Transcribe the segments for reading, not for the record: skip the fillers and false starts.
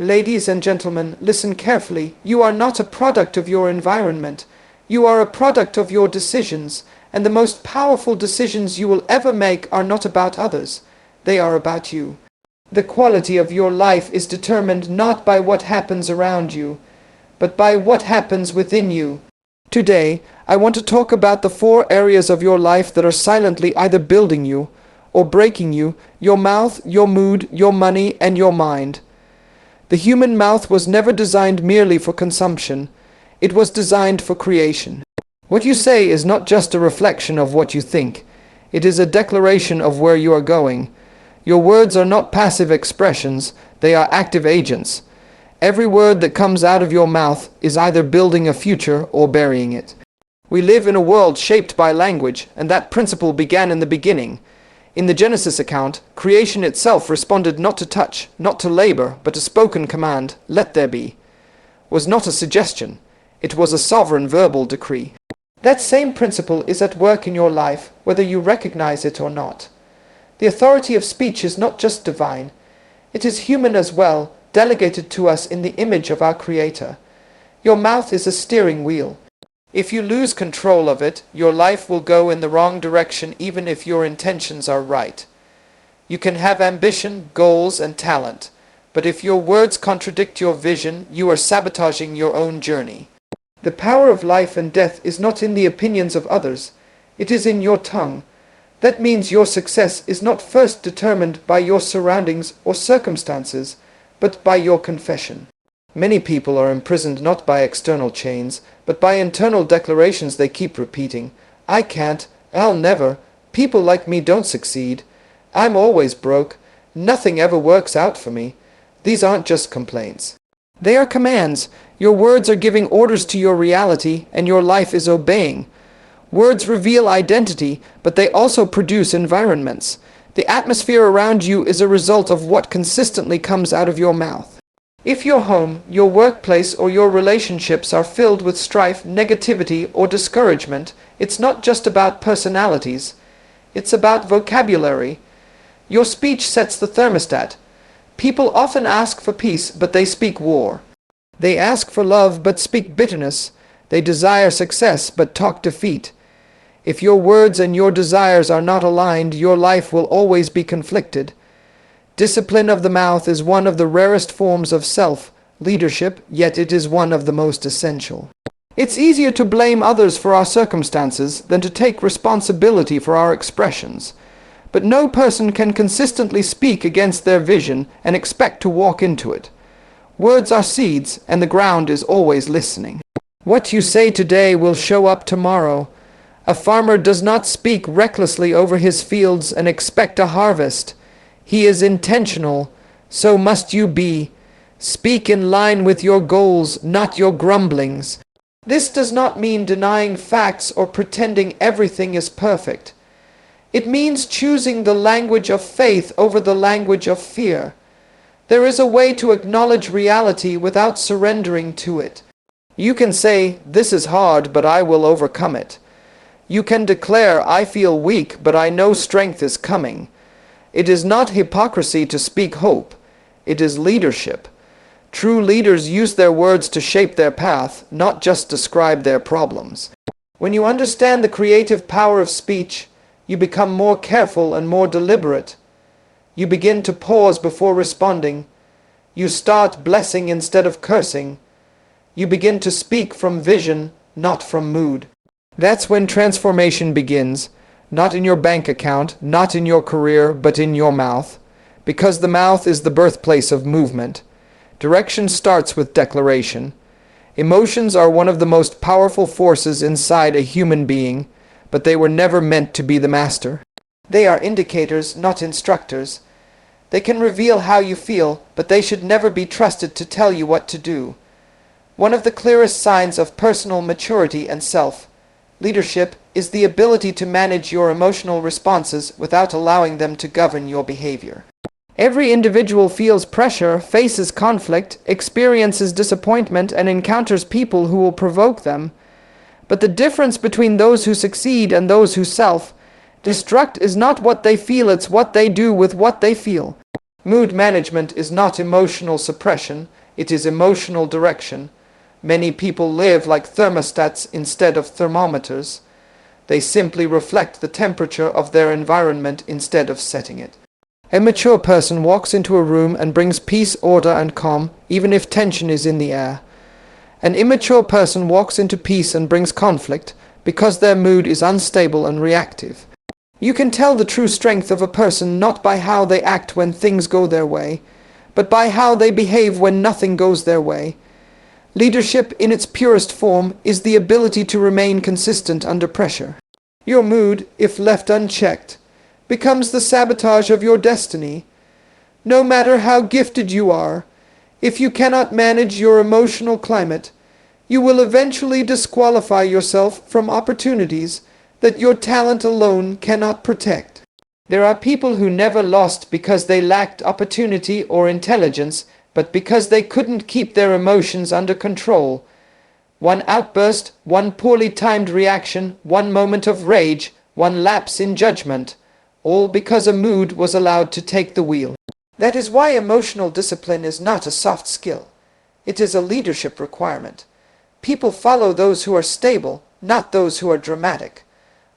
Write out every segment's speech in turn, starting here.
Ladies and gentlemen, listen carefully. You are not a product of your environment. You are a product of your decisions, and the most powerful decisions you will ever make are not about others. They are about you. The quality of your life is determined not by what happens around you, but by what happens within you. Today, I want to talk about the 4 areas of your life that are silently either building you or breaking you: your mouth, your mood, your money, and your mind. The human mouth was never designed merely for consumption. It was designed for creation. What you say is not just a reflection of what you think. It is a declaration of where you are going. Your words are not passive expressions, they are active agents. Every word that comes out of your mouth is either building a future or burying it. We live in a world shaped by language, and that principle began in the beginning. In the Genesis account, creation itself responded not to touch, not to labor, but a spoken command, "Let there be," was not a suggestion. It was a sovereign verbal decree. That same principle is at work in your life, whether you recognize it or not. The authority of speech is not just divine. It is human as well, delegated to us in the image of our Creator. Your mouth is a steering wheel. If you lose control of it, your life will go in the wrong direction even if your intentions are right. You can have ambition, goals, and talent, but if your words contradict your vision, you are sabotaging your own journey. The power of life and death is not in the opinions of others. It is in your tongue. That means your success is not first determined by your surroundings or circumstances, but by your confession. Many people are imprisoned not by external chains, but by internal declarations they keep repeating. I can't, I'll never, people like me don't succeed, I'm always broke, nothing ever works out for me. These aren't just complaints. They are commands. Your words are giving orders to your reality, and your life is obeying. Words reveal identity, but they also produce environments. The atmosphere around you is a result of what consistently comes out of your mouth. If your home, your workplace, or your relationships are filled with strife, negativity, or discouragement, it's not just about personalities. It's about vocabulary. Your speech sets the thermostat. People often ask for peace, but they speak war. They ask for love, but speak bitterness. They desire success, but talk defeat. If your words and your desires are not aligned, your life will always be conflicted. Discipline of the mouth is one of the rarest forms of self-leadership, yet it is one of the most essential. It's easier to blame others for our circumstances than to take responsibility for our expressions. But no person can consistently speak against their vision and expect to walk into it. Words are seeds, and the ground is always listening. What you say today will show up tomorrow. A farmer does not speak recklessly over his fields and expect a harvest. He is intentional. So must you be. Speak in line with your goals, not your grumblings. This does not mean denying facts or pretending everything is perfect. It means choosing the language of faith over the language of fear. There is a way to acknowledge reality without surrendering to it. You can say, "This is hard, but I will overcome it." You can declare, "I feel weak, but I know strength is coming." It is not hypocrisy to speak hope. It is leadership. True leaders use their words to shape their path, not just describe their problems. When you understand the creative power of speech, you become more careful and more deliberate. You begin to pause before responding. You start blessing instead of cursing. You begin to speak from vision, not from mood. That's when transformation begins. Not in your bank account, not in your career, but in your mouth. Because the mouth is the birthplace of movement. Direction starts with declaration. Emotions are one of the most powerful forces inside a human being, but they were never meant to be the master. They are indicators, not instructors. They can reveal how you feel, but they should never be trusted to tell you what to do. One of the clearest signs of personal maturity and self-leadership is the ability to manage your emotional responses without allowing them to govern your behavior. Every individual feels pressure, faces conflict, experiences disappointment, and encounters people who will provoke them. But the difference between those who succeed and those who self-destruct is not what they feel, it's what they do with what they feel. Mood management is not emotional suppression, it is emotional direction. Many people live like thermostats instead of thermometers. They simply reflect the temperature of their environment instead of setting it. A mature person walks into a room and brings peace, order, and calm, even if tension is in the air. An immature person walks into peace and brings conflict because their mood is unstable and reactive. You can tell the true strength of a person not by how they act when things go their way, but by how they behave when nothing goes their way. Leadership in its purest form is the ability to remain consistent under pressure. Your mood, if left unchecked, becomes the sabotage of your destiny. No matter how gifted you are, if you cannot manage your emotional climate, you will eventually disqualify yourself from opportunities that your talent alone cannot protect. There are people who never lost because they lacked opportunity or intelligence, but because they couldn't keep their emotions under control. One outburst, one poorly timed reaction, one moment of rage, one lapse in judgment, all because a mood was allowed to take the wheel. That is why emotional discipline is not a soft skill. It is a leadership requirement. People follow those who are stable, not those who are dramatic.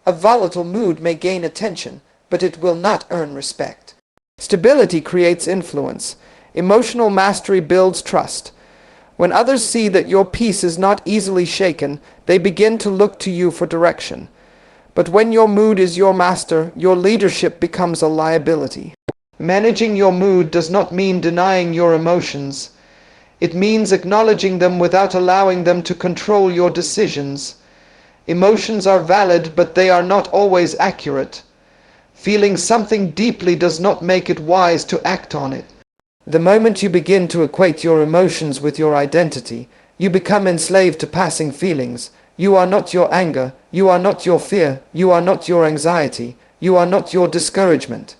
A volatile mood may gain attention, but it will not earn respect. Stability creates influence. Emotional mastery builds trust. When others see that your peace is not easily shaken, they begin to look to you for direction. But when your mood is your master, your leadership becomes a liability. Managing your mood does not mean denying your emotions. It means acknowledging them without allowing them to control your decisions. Emotions are valid, but they are not always accurate. Feeling something deeply does not make it wise to act on it. The moment you begin to equate your emotions with your identity, you become enslaved to passing feelings. You are not your anger, you are not your fear, you are not your anxiety, you are not your discouragement.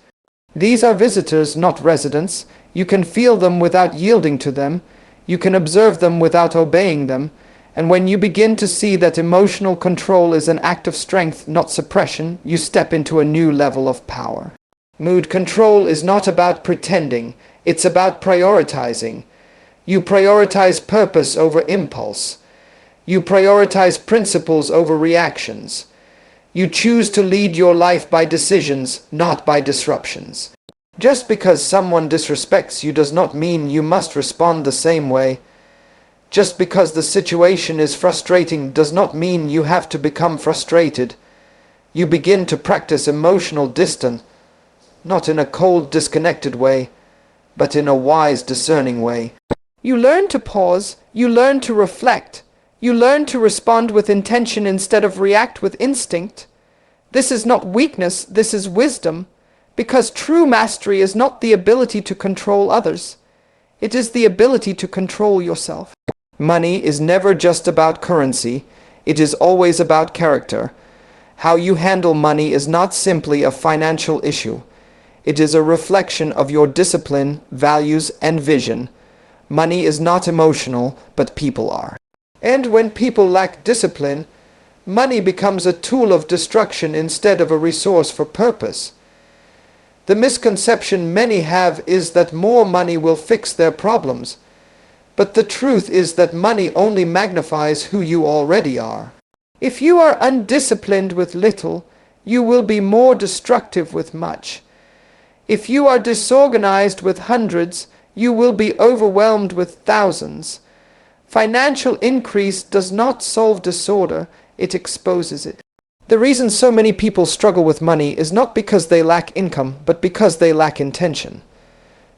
These are visitors, not residents. You can feel them without yielding to them. You can observe them without obeying them. And when you begin to see that emotional control is an act of strength, not suppression, you step into a new level of power. Mood control is not about pretending, it's about prioritizing. You prioritize purpose over impulse. You prioritize principles over reactions. You choose to lead your life by decisions, not by disruptions. Just because someone disrespects you does not mean you must respond the same way. Just because the situation is frustrating does not mean you have to become frustrated. You begin to practice emotional distance, not in a cold, disconnected way, but in a wise, discerning way. You learn to pause, you learn to reflect, you learn to respond with intention instead of react with instinct. This is not weakness, this is wisdom, because true mastery is not the ability to control others. It is the ability to control yourself. Money is never just about currency, it is always about character. How you handle money is not simply a financial issue. It is a reflection of your discipline, values, and vision. Money is not emotional, but people are. And when people lack discipline, money becomes a tool of destruction instead of a resource for purpose. The misconception many have is that more money will fix their problems. But the truth is that money only magnifies who you already are. If you are undisciplined with little, you will be more destructive with much. If you are disorganized with hundreds, you will be overwhelmed with thousands. Financial increase does not solve disorder, it exposes it. The reason so many people struggle with money is not because they lack income, but because they lack intention.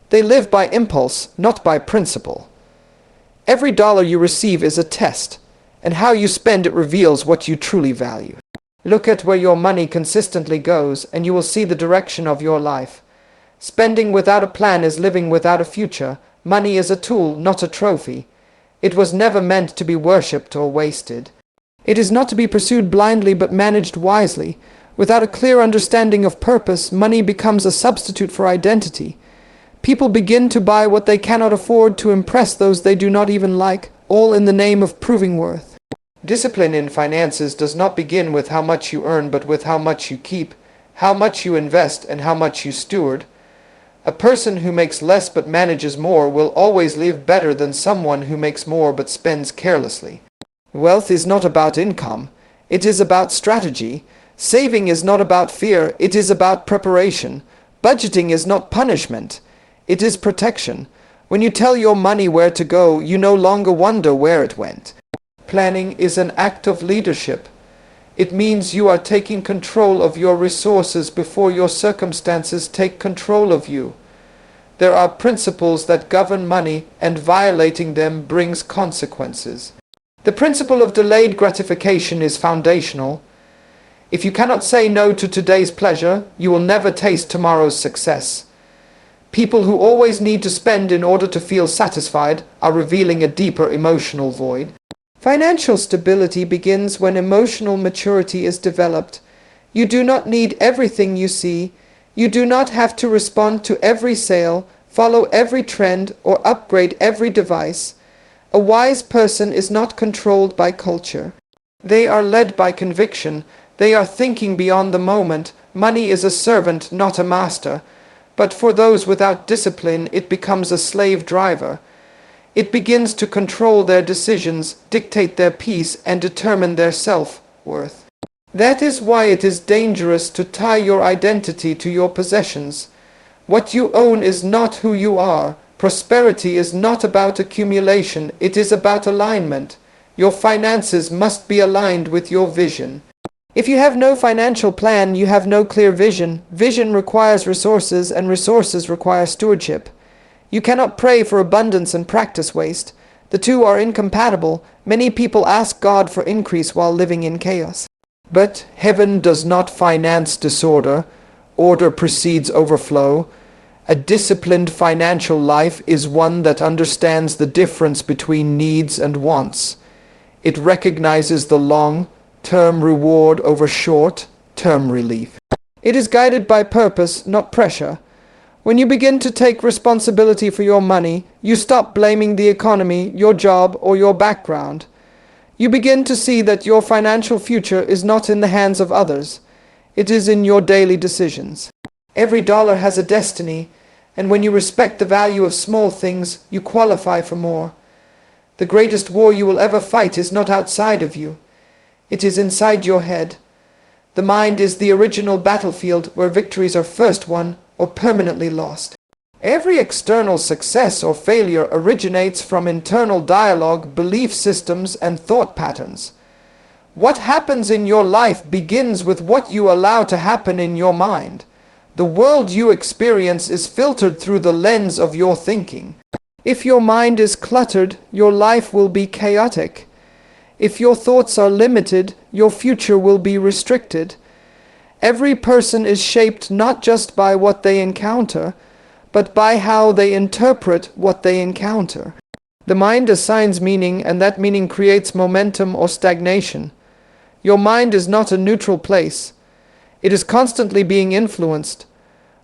They live by impulse, not by principle. Every dollar you receive is a test, and how you spend it reveals what you truly value. Look at where your money consistently goes, and you will see the direction of your life. Spending without a plan is living without a future. Money is a tool, not a trophy. It was never meant to be worshipped or wasted. It is not to be pursued blindly but managed wisely. Without a clear understanding of purpose, money becomes a substitute for identity. People begin to buy what they cannot afford to impress those they do not even like, all in the name of proving worth. Discipline in finances does not begin with how much you earn, but with how much you keep, how much you invest, and how much you steward. A person who makes less but manages more will always live better than someone who makes more but spends carelessly. Wealth is not about income. It is about strategy. Saving is not about fear. It is about preparation. Budgeting is not punishment. It is protection. When you tell your money where to go, you no longer wonder where it went. Planning is an act of leadership. It means you are taking control of your resources before your circumstances take control of you. There are principles that govern money, and violating them brings consequences. The principle of delayed gratification is foundational. If you cannot say no to today's pleasure, you will never taste tomorrow's success. People who always need to spend in order to feel satisfied are revealing a deeper emotional void. Financial stability begins when emotional maturity is developed. You do not need everything you see. You do not have to respond to every sale, follow every trend, or upgrade every device. A wise person is not controlled by culture. They are led by conviction. They are thinking beyond the moment. Money is a servant, not a master. But for those without discipline, it becomes a slave driver. It begins to control their decisions, dictate their peace, and determine their self-worth. That is why it is dangerous to tie your identity to your possessions. What you own is not who you are. Prosperity is not about accumulation, it is about alignment. Your finances must be aligned with your vision. If you have no financial plan, you have no clear vision. Vision requires resources, and resources require stewardship. You cannot pray for abundance and practice waste. The two are incompatible. Many people ask God for increase while living in chaos. But heaven does not finance disorder. Order precedes overflow. A disciplined financial life is one that understands the difference between needs and wants. It recognizes the long-term reward over short-term relief. It is guided by purpose, not pressure. When you begin to take responsibility for your money, you stop blaming the economy, your job, or your background. You begin to see that your financial future is not in the hands of others. It is in your daily decisions. Every dollar has a destiny, and when you respect the value of small things, you qualify for more. The greatest war you will ever fight is not outside of you. It is inside your head. The mind is the original battlefield where victories are first won or permanently lost. Every external success or failure originates from internal dialogue, belief systems, and thought patterns. What happens in your life begins with what you allow to happen in your mind. The world you experience is filtered through the lens of your thinking. If your mind is cluttered, your life will be chaotic. If your thoughts are limited, your future will be restricted. Every person is shaped not just by what they encounter, but by how they interpret what they encounter. The mind assigns meaning, and that meaning creates momentum or stagnation. Your mind is not a neutral place. It is constantly being influenced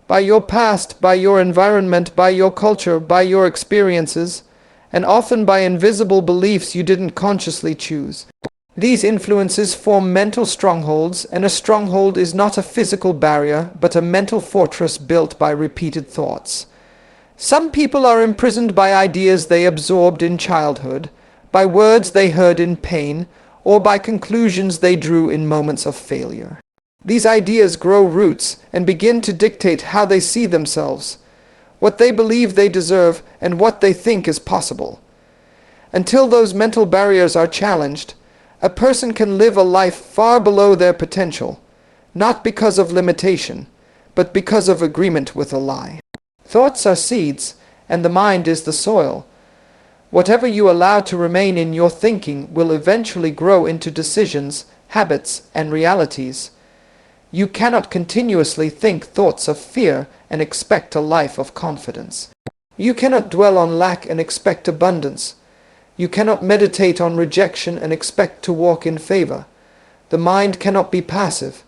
by your past, by your environment, by your culture, by your experiences, and often by invisible beliefs you didn't consciously choose. These influences form mental strongholds, and a stronghold is not a physical barrier, but a mental fortress built by repeated thoughts. Some people are imprisoned by ideas they absorbed in childhood, by words they heard in pain, or by conclusions they drew in moments of failure. These ideas grow roots and begin to dictate how they see themselves, what they believe they deserve, and what they think is possible. Until those mental barriers are challenged, a person can live a life far below their potential, not because of limitation, but because of agreement with a lie. Thoughts are seeds, and the mind is the soil. Whatever you allow to remain in your thinking will eventually grow into decisions, habits, and realities. You cannot continuously think thoughts of fear and expect a life of confidence. You cannot dwell on lack and expect abundance. You cannot meditate on rejection and expect to walk in favor. The mind cannot be passive.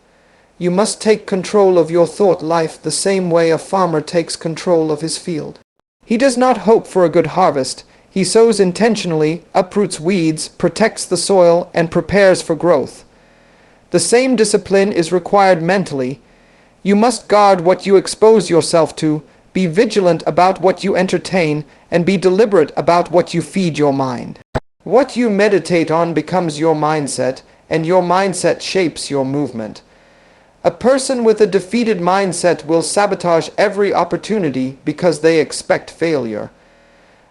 You must take control of your thought life the same way a farmer takes control of his field. He does not hope for a good harvest. He sows intentionally, uproots weeds, protects the soil, and prepares for growth. The same discipline is required mentally. You must guard what you expose yourself to, Be vigilant about what you entertain, and be deliberate about what you feed your mind. What you meditate on becomes your mindset, and your mindset shapes your movement. A person with a defeated mindset will sabotage every opportunity because they expect failure.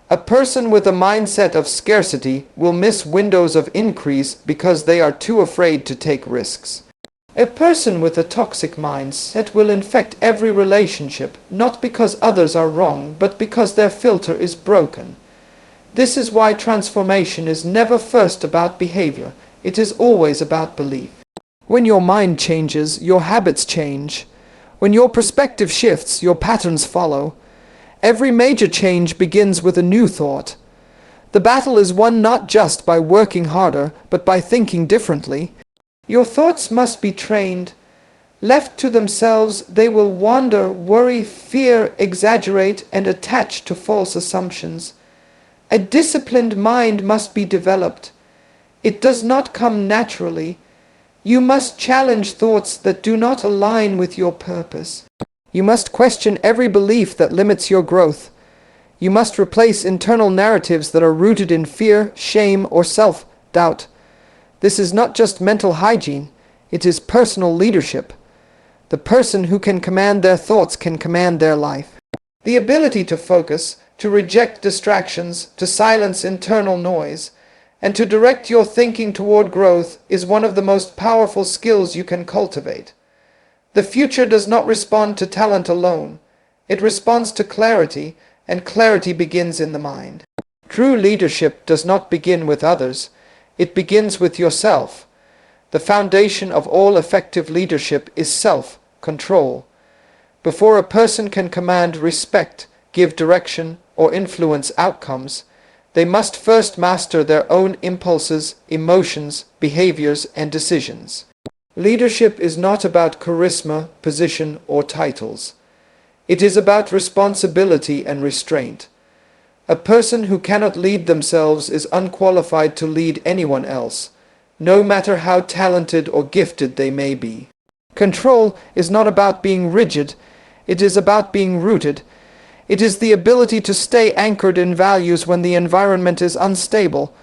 A person with a mindset of scarcity will miss windows of increase because they are too afraid to take risks. A person with a toxic mindset will infect every relationship, not because others are wrong, but because their filter is broken. This is why transformation is never first about behavior. It is always about belief. When your mind changes, your habits change. When your perspective shifts, your patterns follow. Every major change begins with a new thought. The battle is won not just by working harder, but by thinking differently. Your thoughts must be trained. Left to themselves, they will wander, worry, fear, exaggerate, and attach to false assumptions. A disciplined mind must be developed. It does not come naturally. You must challenge thoughts that do not align with your purpose. You must question every belief that limits your growth. You must replace internal narratives that are rooted in fear, shame, or self-doubt. This is not just mental hygiene, it is personal leadership. The person who can command their thoughts can command their life. The ability to focus, to reject distractions, to silence internal noise, and to direct your thinking toward growth is one of the most powerful skills you can cultivate. The future does not respond to talent alone. It responds to clarity, and clarity begins in the mind. True leadership does not begin with others. It begins with yourself. The foundation of all effective leadership is self-control. Before a person can command respect, give direction, or influence outcomes, they must first master their own impulses, emotions, behaviors, and decisions. Leadership is not about charisma, position, or titles. It is about responsibility and restraint. A person who cannot lead themselves is unqualified to lead anyone else, no matter how talented or gifted they may be. Control is not about being rigid, it is about being rooted. It is the ability to stay anchored in values when the environment is unstable.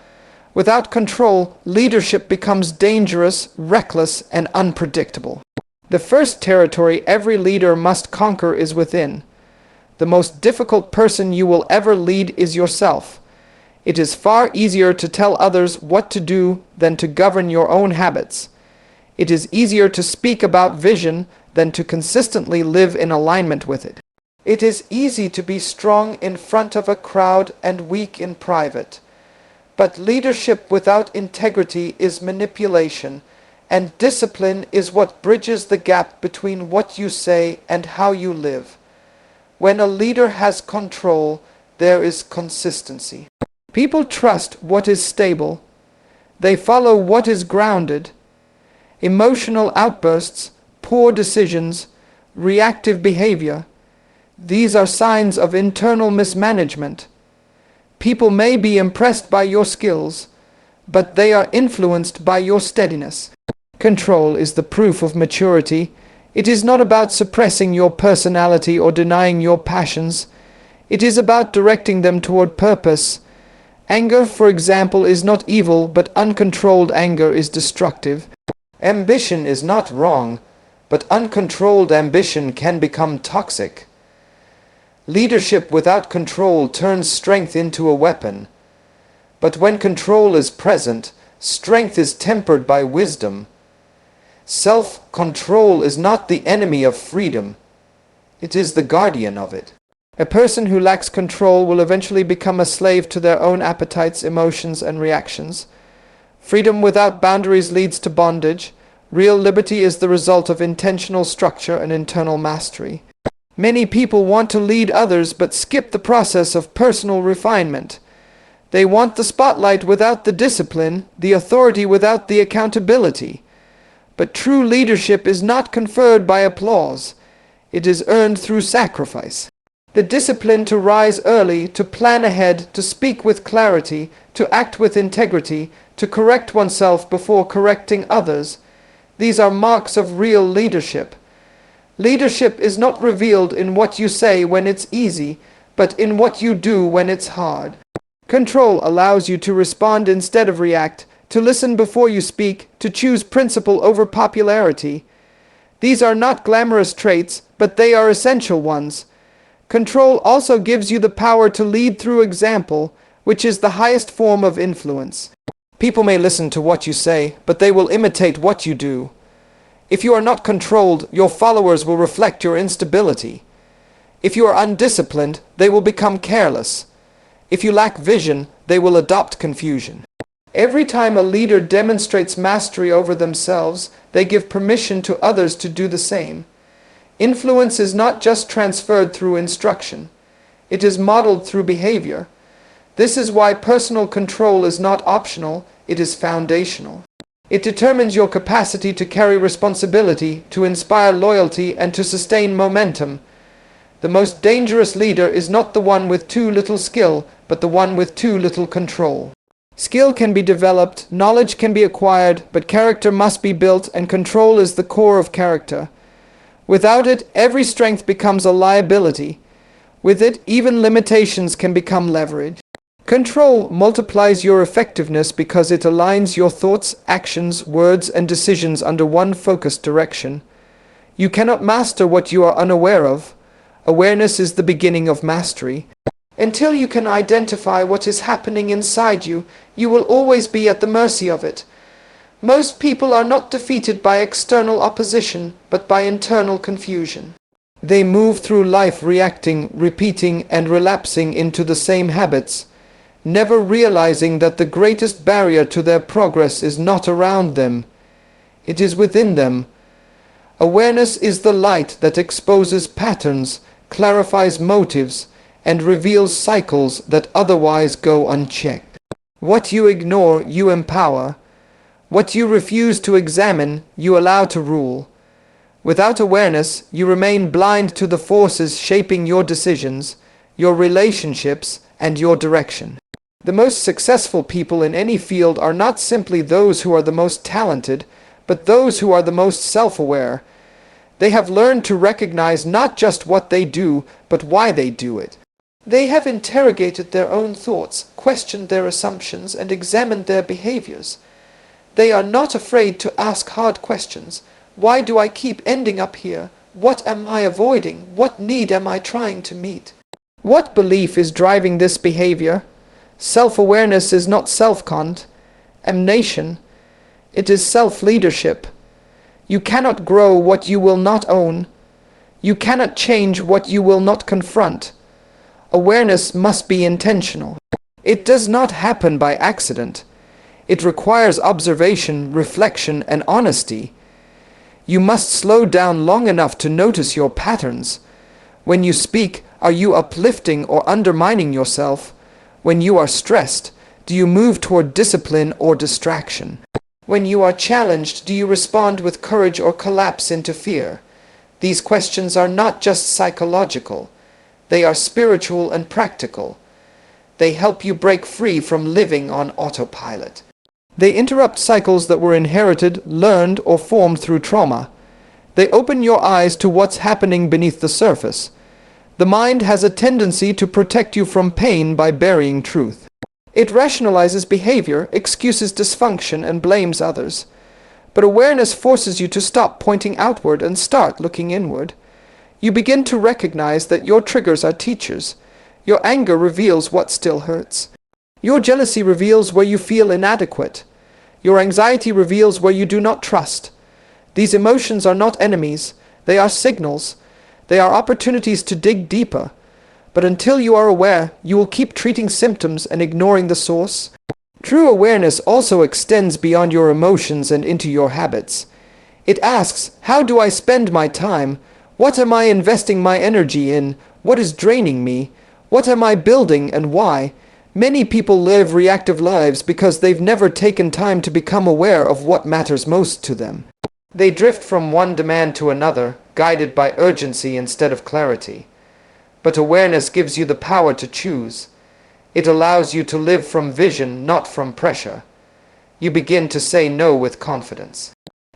Without control, leadership becomes dangerous, reckless, and unpredictable. The first territory every leader must conquer is within. The most difficult person you will ever lead is yourself. It is far easier to tell others what to do than to govern your own habits. It is easier to speak about vision than to consistently live in alignment with it. It is easy to be strong in front of a crowd and weak in private. But leadership without integrity is manipulation, and discipline is what bridges the gap between what you say and how you live. When a leader has control, there is consistency. People trust what is stable. They follow what is grounded. Emotional outbursts, poor decisions, reactive behavior, these are signs of internal mismanagement. People may be impressed by your skills, but they are influenced by your steadiness. Control is the proof of maturity. It is not about suppressing your personality or denying your passions. It is about directing them toward purpose. Anger, for example, is not evil, but uncontrolled anger is destructive. Ambition is not wrong, but uncontrolled ambition can become toxic. Leadership without control turns strength into a weapon. But when control is present, strength is tempered by wisdom. Self-control is not the enemy of freedom. It is the guardian of it. A person who lacks control will eventually become a slave to their own appetites, emotions, and reactions. Freedom without boundaries leads to bondage. Real liberty is the result of intentional structure and internal mastery. Many people want to lead others but skip the process of personal refinement. They want the spotlight without the discipline, the authority without the accountability. But true leadership is not conferred by applause. It is earned through sacrifice. The discipline to rise early, to plan ahead, to speak with clarity, to act with integrity, to correct oneself before correcting others. These are marks of real leadership. Leadership is not revealed in what you say when it's easy, but in what you do when it's hard. Control allows you to respond instead of react, to listen before you speak, to choose principle over popularity. These are not glamorous traits, but they are essential ones. Control also gives you the power to lead through example, which is the highest form of influence. People may listen to what you say, but they will imitate what you do. If you are not controlled, your followers will reflect your instability. If you are undisciplined, they will become careless. If you lack vision, they will adopt confusion. Every time a leader demonstrates mastery over themselves, they give permission to others to do the same. Influence is not just transferred through instruction. It is modeled through behavior. This is why personal control is not optional, it is foundational. It determines your capacity to carry responsibility, to inspire loyalty, and to sustain momentum. The most dangerous leader is not the one with too little skill, but the one with too little control. Skill can be developed, knowledge can be acquired, but character must be built, and control is the core of character. Without it, every strength becomes a liability. With it, even limitations can become leverage. Control multiplies your effectiveness because it aligns your thoughts, actions, words, and decisions under one focused direction. You cannot master what you are unaware of. Awareness is the beginning of mastery. Until you can identify what is happening inside you, you will always be at the mercy of it. Most people are not defeated by external opposition, but by internal confusion. They move through life reacting, repeating, and relapsing into the same habits, never realizing that the greatest barrier to their progress is not around them. It is within them. Awareness is the light that exposes patterns, clarifies motives, and reveals cycles that otherwise go unchecked. What you ignore, you empower. What you refuse to examine, you allow to rule. Without awareness, you remain blind to the forces shaping your decisions, your relationships, and your direction. The most successful people in any field are not simply those who are the most talented, but those who are the most self-aware. They have learned to recognize not just what they do, but why they do it. They have interrogated their own thoughts, questioned their assumptions, and examined their behaviors. They are not afraid to ask hard questions. Why do I keep ending up here? What am I avoiding? What need am I trying to meet? What belief is driving this behavior? Self-awareness is not self-condemnation. It is self-leadership. You cannot grow what you will not own. You cannot change what you will not confront. Awareness must be intentional. It does not happen by accident. It requires observation, reflection, and honesty. You must slow down long enough to notice your patterns. When you speak, are you uplifting or undermining yourself? When you are stressed, do you move toward discipline or distraction? When you are challenged, do you respond with courage or collapse into fear? These questions are not just psychological. They are spiritual and practical. They help you break free from living on autopilot. They interrupt cycles that were inherited, learned, or formed through trauma. They open your eyes to what's happening beneath the surface. The mind has a tendency to protect you from pain by burying truth. It rationalizes behavior, excuses dysfunction, and blames others. But awareness forces you to stop pointing outward and start looking inward. You begin to recognize that your triggers are teachers. Your anger reveals what still hurts. Your jealousy reveals where you feel inadequate. Your anxiety reveals where you do not trust. These emotions are not enemies. They are signals. They are opportunities to dig deeper. But until you are aware, you will keep treating symptoms and ignoring the source. True awareness also extends beyond your emotions and into your habits. It asks, how do I spend my time? What am I investing my energy in? What is draining me? What am I building and why? Many people live reactive lives because they've never taken time to become aware of what matters most to them. They drift from one demand to another, guided by urgency instead of clarity. But awareness gives you the power to choose. It allows you to live from vision, not from pressure. You begin to say no with confidence.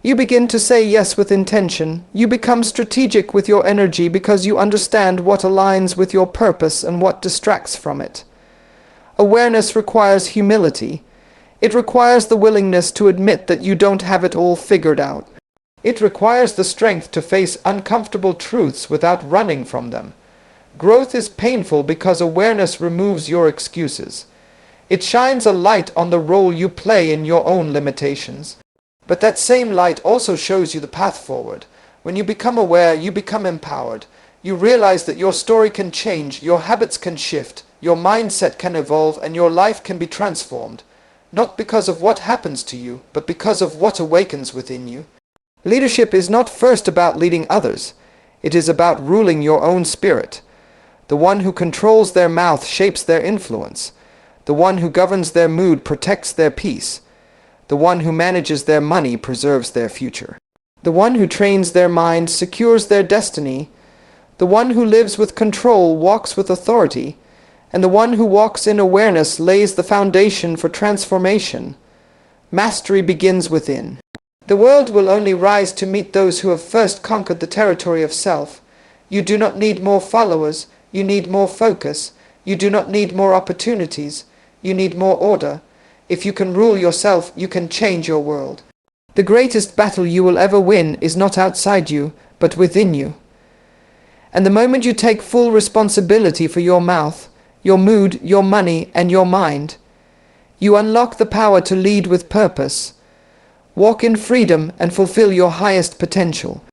You begin to say yes with intention. You become strategic with your energy because you understand what aligns with your purpose and what distracts from it. Awareness requires humility. It requires the willingness to admit that you don't have it all figured out. It requires the strength to face uncomfortable truths without running from them. Growth is painful because awareness removes your excuses. It shines a light on the role you play in your own limitations. But that same light also shows you the path forward. When you become aware, you become empowered. You realize that your story can change, your habits can shift, your mindset can evolve, and your life can be transformed. Not because of what happens to you, but because of what awakens within you. Leadership is not first about leading others. It is about ruling your own spirit. The one who controls their mouth shapes their influence. The one who governs their mood protects their peace. The one who manages their money preserves their future. The one who trains their mind secures their destiny. The one who lives with control walks with authority. And the one who walks in awareness lays the foundation for transformation. Mastery begins within. The world will only rise to meet those who have first conquered the territory of self. You do not need more followers. You need more focus. You do not need more opportunities. You need more order. If you can rule yourself, you can change your world. The greatest battle you will ever win is not outside you, but within you. And the moment you take full responsibility for your mouth, your mood, your money, and your mind, you unlock the power to lead with purpose, walk in freedom, and fulfill your highest potential.